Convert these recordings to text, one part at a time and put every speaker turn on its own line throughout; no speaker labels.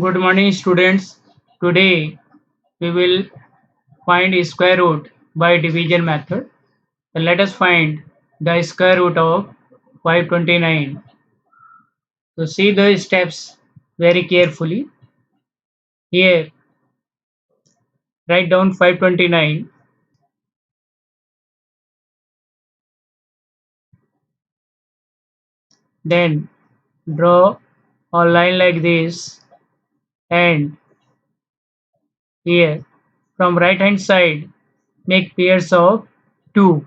Good morning, students. Today we will find square root by division method. Then let us find the square root of 529. So see the steps very carefully. Here, write down 529. Then draw a line like this, and here from right hand side make pairs of 2.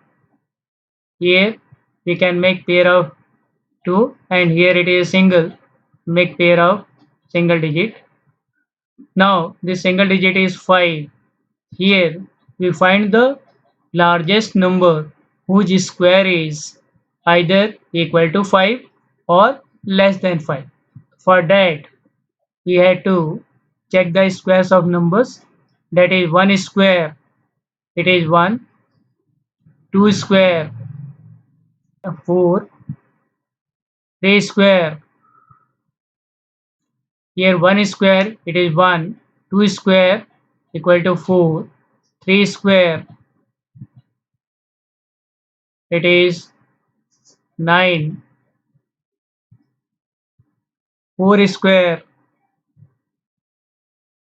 Here we can make pair of 2, and here it is single, make pair of single digit. Now this single digit is 5. Here we find the largest number whose square is either equal to 5 or less than 5. For that we had to check the squares of numbers. That is 1 square, it is 1, 2 square, 4, 3 square, here 1 square, it is 1, 2 square equal to 4, 3 square, it is 9, 4 square,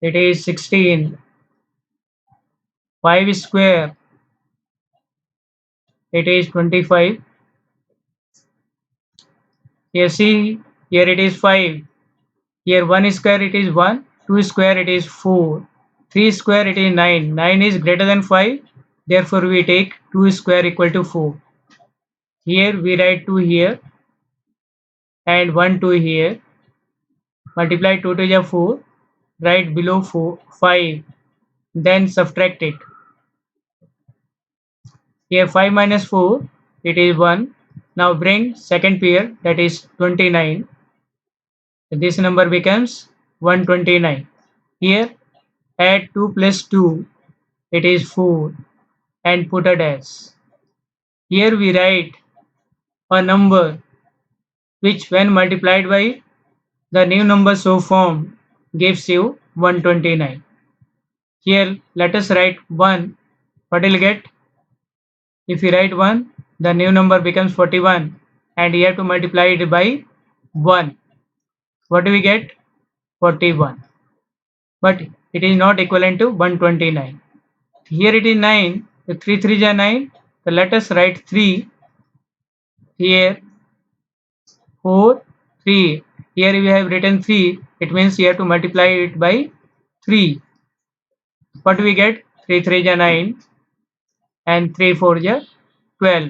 it is 16, 5 square, it is 25. Here see, here it is 5, here 1 square it is 1, 2 square it is 4, 3 square it is 9, 9 is greater than 5, therefore we take 2 square equal to 4. Here we write 2 here and 1 2 here, multiply 2 to the 4, write below 4 5, then subtract it. Here 5 minus 4, it is 1. Now bring second pair, that is 29. This number becomes 129. Here add 2 plus 2, it is 4, and put a dash. Here we write a number which when multiplied by the new number so formed gives you 129. Here let us write 1. What will get? If you write 1, the new number becomes 41, and you have to multiply it by 1. What do we get? 41. But it is not equivalent to 129. Here it is 9. The 3 3 is 9. So let us write 3. Here 4, 3. Here we have written 3. It means you have to multiply it by 3. What do we get? 3 3 is 9, and 3 4 is 12.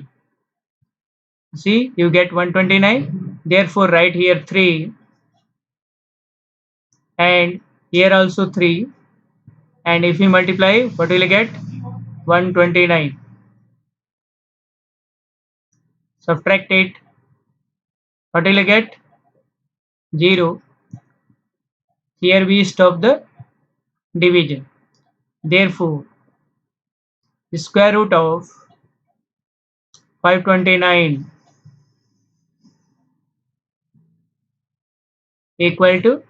See, you get 129. Therefore write here 3, and here also 3, and if we multiply, what will you get? 129. Subtract it, what will you get? 0. Here we stop the division. Therefore the square root of 529 equal to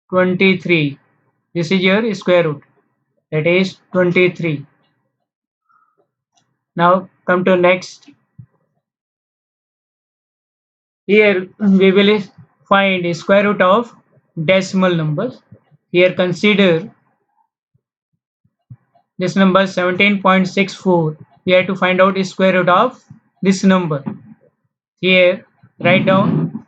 23. This is your square root, that is 23. Now come to next. Here we will find square root of decimal numbers. Here consider this number 17.64. We have to find out the square root of this number. Here write down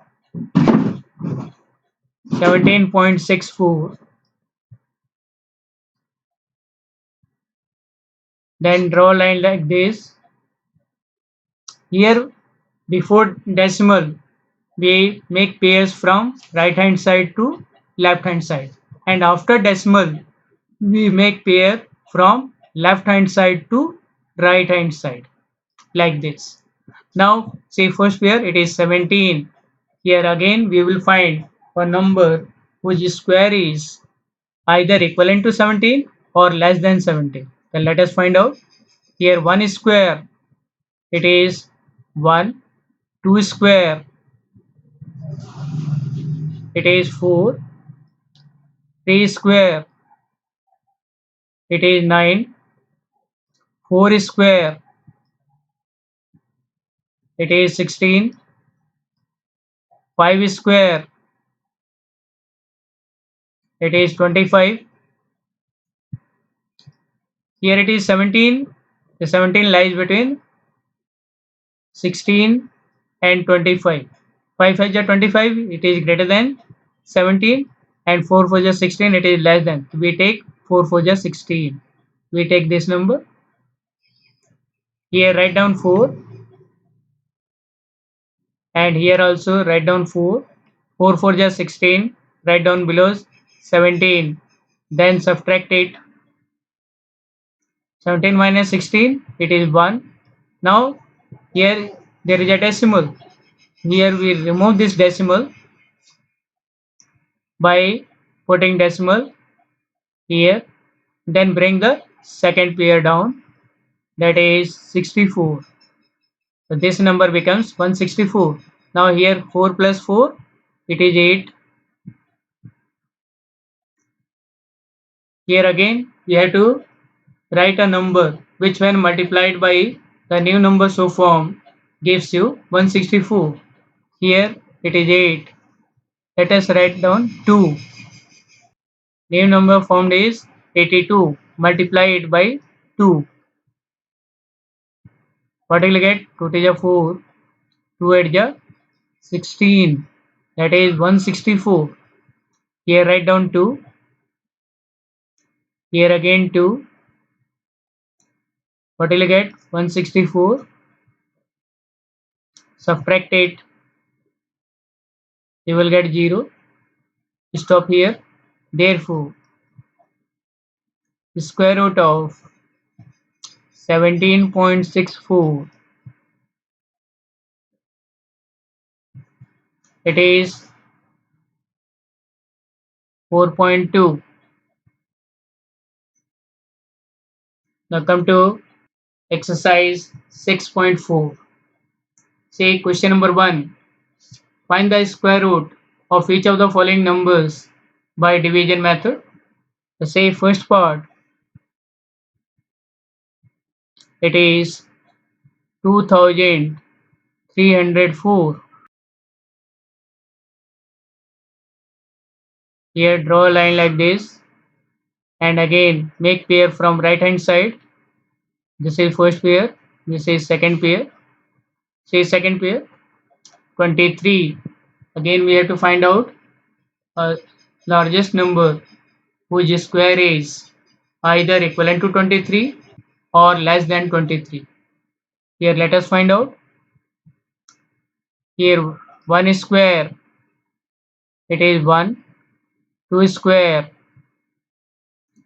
17.64. Then draw a line like this. Here before decimal we make pairs from right hand side to left hand side, and after decimal we make pair from left hand side to right hand side, like this. Now say first pair, it is 17. Here again we will find a number whose square is either equivalent to 17 or less than 17. Then let us find out. Here 1 square, it is 1, 2 square, it is 4, 3 square, it is 9. 4 square, it is 16. 5 square, it is 25. Here it is 17. The 17 lies between 16 and 25. 5 5 is 25, it is greater than 17, and 4 4 is 16, it is less than. We take 4 4 is 16. We take this number. Here write down 4, and here also write down 4. 4 4 is 16. Write down below 17. Then subtract it. 17 minus 16, it is 1. Now here there is a decimal. Here we remove this decimal by putting decimal here. Then bring the second pair down, that is 64. So this number becomes 164. Now here 4 plus 4, it is 8. Here again we have to write a number which when multiplied by the new number so formed gives you 164. Here it is 8. Let us write down 2. New number formed is 82. Multiply it by 2. What will you get? 2 to the 4. 2 8 the 16. That is 164. Here write down 2. Here again 2. What will you get? 164. Subtract it. You will get 0. Stop here. Therefore, the square root of 17.64, it is 4.2. Now come to exercise 6.4. Say question number 1. Find the square root of each of the following numbers by division method. So say first part, it is 2304. Here draw a line like this, and again make pair from right hand side. This is first pair, this is second pair. Say second pair, 23. Again we have to find out a largest number whose square is either equivalent to 23 or less than 23. Here let us find out. Here 1 square, it is 1. 2 square,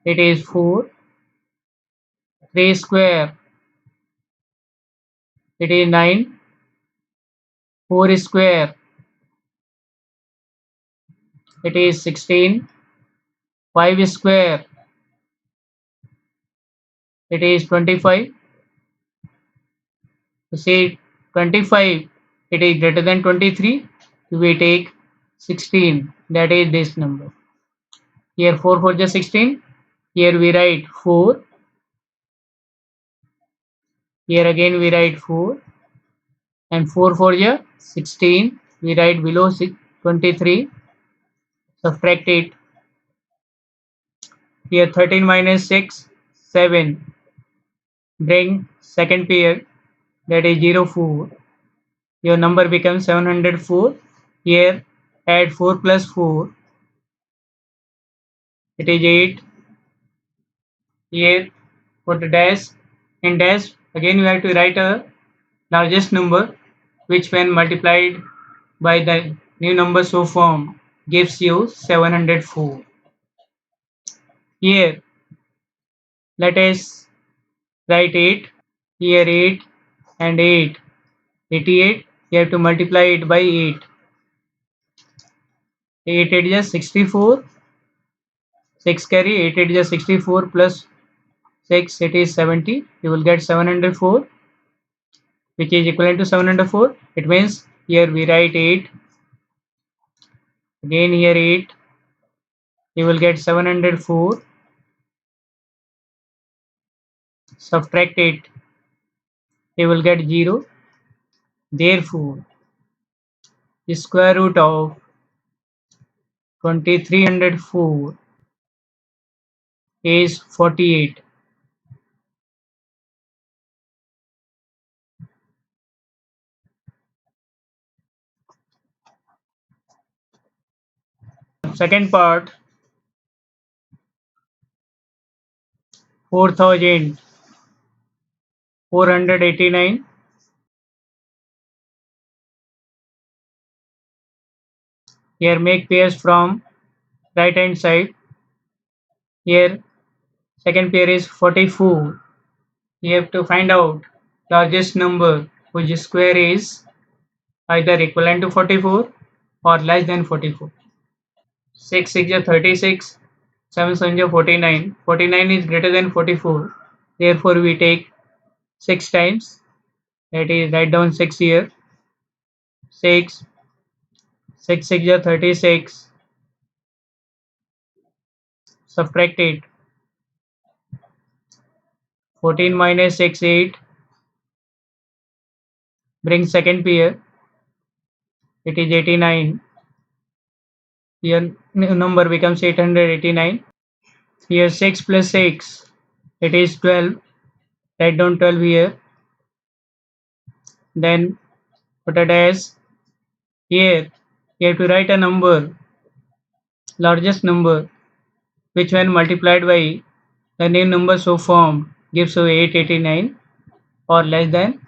it is 4. 3 square, it is 9. 4 square, it is 16. 5 square, it is 25. To say 25, it is greater than 23, we take 16, that is this number. Here 4 4 is 16. Here we write 4. Here again we write 4. And 4 4 is 16. We write below 23. Subtract it. Here 13 minus 6, 7. Bring second pair, that is 0 4. Your number becomes 704. Here add 4 plus 4, it is 8. Here put a dash. In dash again you have to write a largest number which when multiplied by the new number so formed gives you 704. Here let us write 8. Here 8 and 8. 88. You have to multiply it by 8. 8 8 is 64. 6 carry 8 8 is 64 plus 6, it is 70. You will get 704, which is equivalent to 704. It means here we write 8. Again here 8. You will get 704. Subtract it. You will get 0. Therefore, the square root of 2304 is 48. Second part, 4489. Here make pairs from right hand side. Here second pair is 44. You have to find out largest number whose square is either equivalent to 44 or less than 44. 6 6 is 36, 7 7 is 49. 49 is greater than 44. Therefore, we take 6 times. That is, write down 6 here. 6 6 6 is 36. Subtract it. 14 minus 6 8. Bring second pair. It is 89. Here number becomes 889. Here 6 plus 6. It is 12. Write down 12 here. Then put it as here. You have to write a number, largest number, which when multiplied by the new number so formed gives you 889 or less than.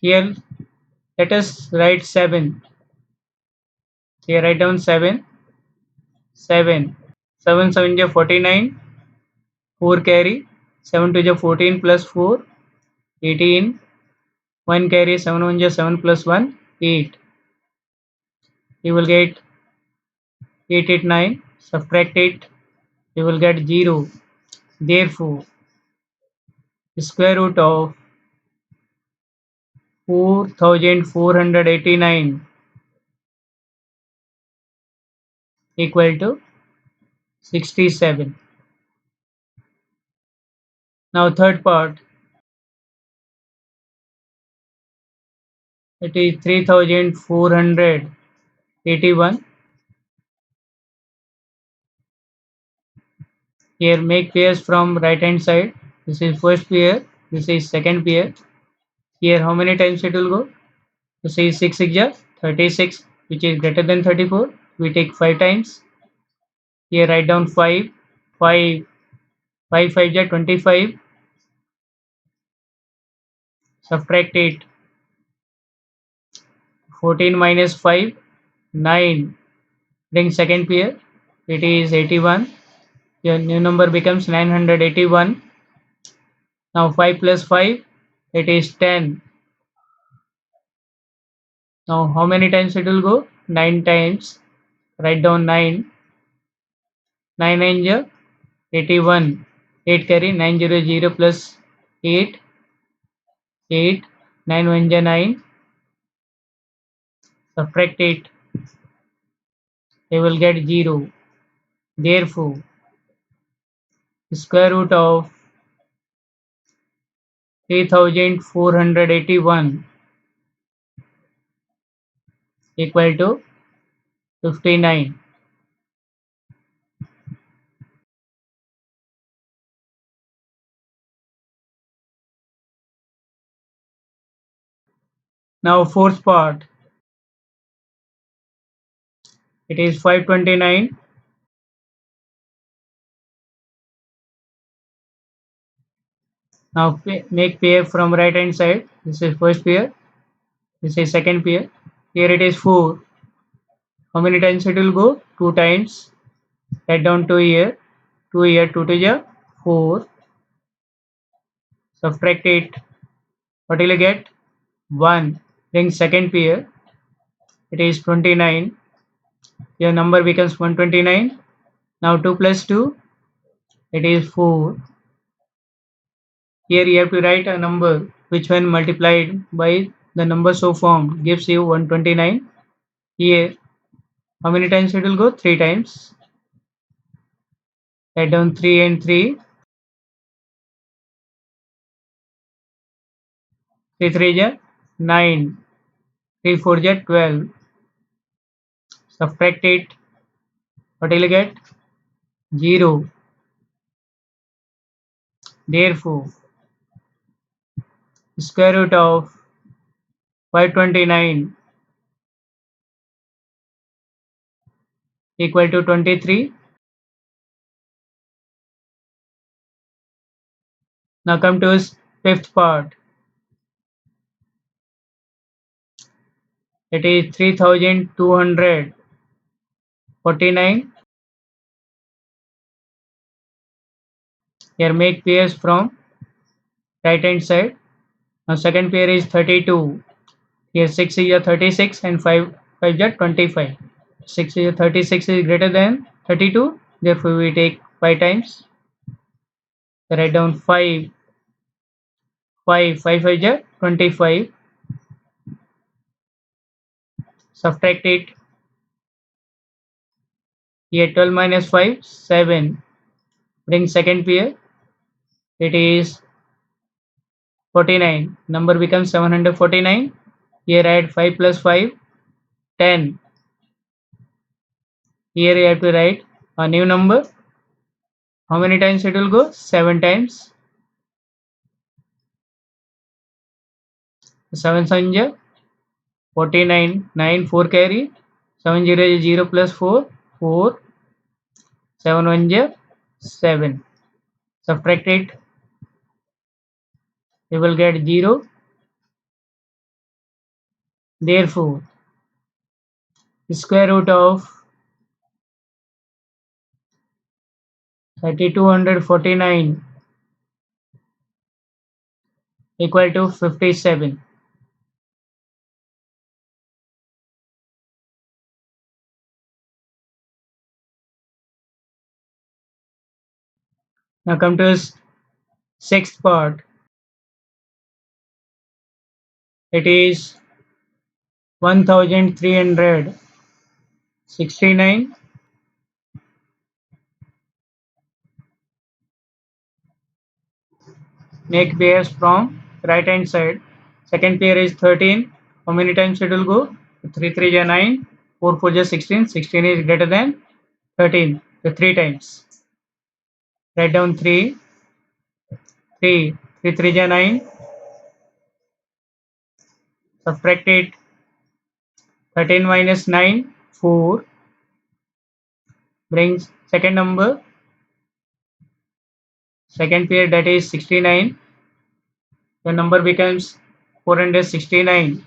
Here let us write 7. Here write down 7. 7. 7 7 is 49. 4 carry. 7 2 is 14 plus 4. 18. 1 carry. 7 1 is 7 plus 1. 8. You will get 889. Subtract it. You will get 0. Therefore, the square root of 4489 equal to 67. Now third part, it is 3481. Here make pairs from right hand side. This is first pair, this is second pair. Here how many times it will go? This is 6 6 is 36, which is greater than 34. We take 5 times. Here write down 5. 5 5 5 is 25. Subtract it. 14 minus 5, 9. Bring second pair. It is 81. Your new number becomes 981. Now 5 plus 5, it is 10. Now how many times it will go? 9 times. Write down 9. 9 9 is 81. 8 carry 900 plus 8. 8. 9 1 is 9. Subtract it. You will get 0. Therefore, the square root of 3481 equal to 59. Now fourth part, it is 529. Now make pair from right hand side. This is first pair. This is second pair. Here it is 4. How many times it will go? 2 times. Write down 2 here. 2 here. 2 to is 4. Subtract it. What will you get? 1. Bring second pair. It is 29. Your number becomes 129. Now 2 plus 2. It is 4. Here you have to write a number which when multiplied by the number so formed gives you 129. Here how many times it will go? 3 times. Write down 3 and 3. 3 3 is 9. 3 4 is 12. Subtract it. What will you get? 0. Therefore, square root of 529 equal to 23. Now come to his fifth part. It is 3249. Here make pairs from right hand side. Now second pair is 32. Here 6 is a 36 and 5 is a 25. 6 is a 36 is greater than 32. Therefore we take 5 times. Write down 5. 5 is a 25. Subtract it. Here 12 minus 5, 7. Bring second pair. It is 49. Number becomes 749. Here add 5 plus 5, 10. Here you have to write a new number. How many times it will go? 7 times. 7 7 49. 9 4 carry. 7 0 is 0 plus 4. 4. 7 1 7. Subtract it. You will get 0. Therefore, square root of 3249 equal to 57. Now come to his sixth part. It is 1369. Make pairs from right hand side. Second pair is 13. How many times it will go? 3 3 is 9. 4 4 is 16. 16 is greater than 13. The 3 times. Write down 3. 3. 3 3 is 9. Subtract it. 13 minus 9. 4. Brings second number. Second pair, that is 69. The number becomes 469.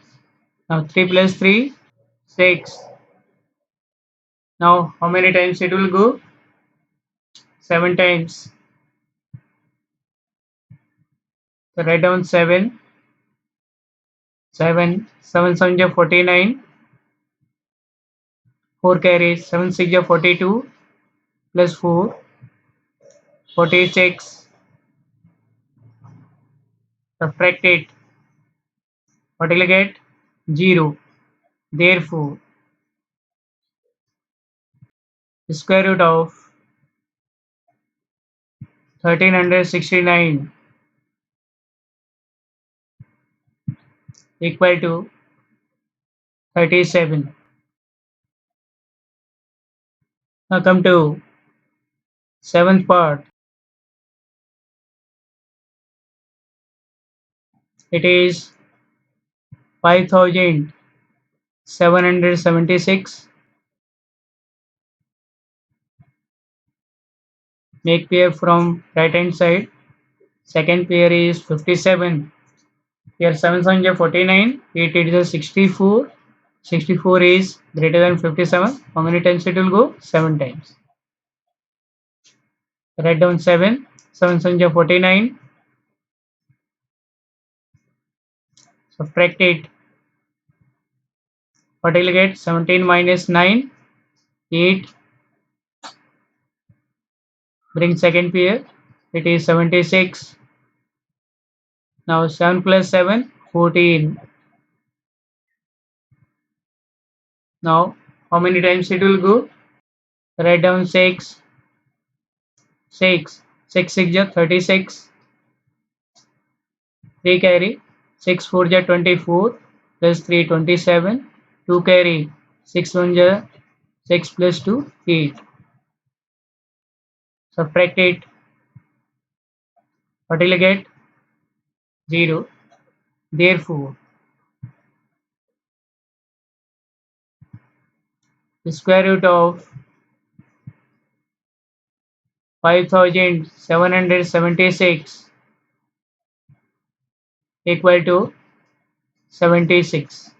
Now 3 plus 3, 6. Now how many times it will go? 7 times. So write down 7. 7. 7 7 is 49. 4 carries. 7 6 is 42. Plus 4. 46. Subtract it. What will you get? 0. Therefore, square root of 1369 equal to 37. Now come to seventh part. It is 5776. Make pair from right hand side. Second pair is 57. Here 7 7 is 49. 8 8 is 64. 64 is greater than 57. How many times it will go? 7 times. Write down 7. 7 7 is 49. Subtract it. What will you get? 17 minus 9. 8. Bring second pair. It is 76. Now 7 plus 7, 14. Now how many times it will go? Write down 6. 6. 6 6 ja 36. 3 carry. 6 4 ja 24 plus 3 27. 2 carry. 6 1 ja 6 plus 2 8. Subtract it. What will you get? 0. Therefore, the square root of 5776 equal to 76.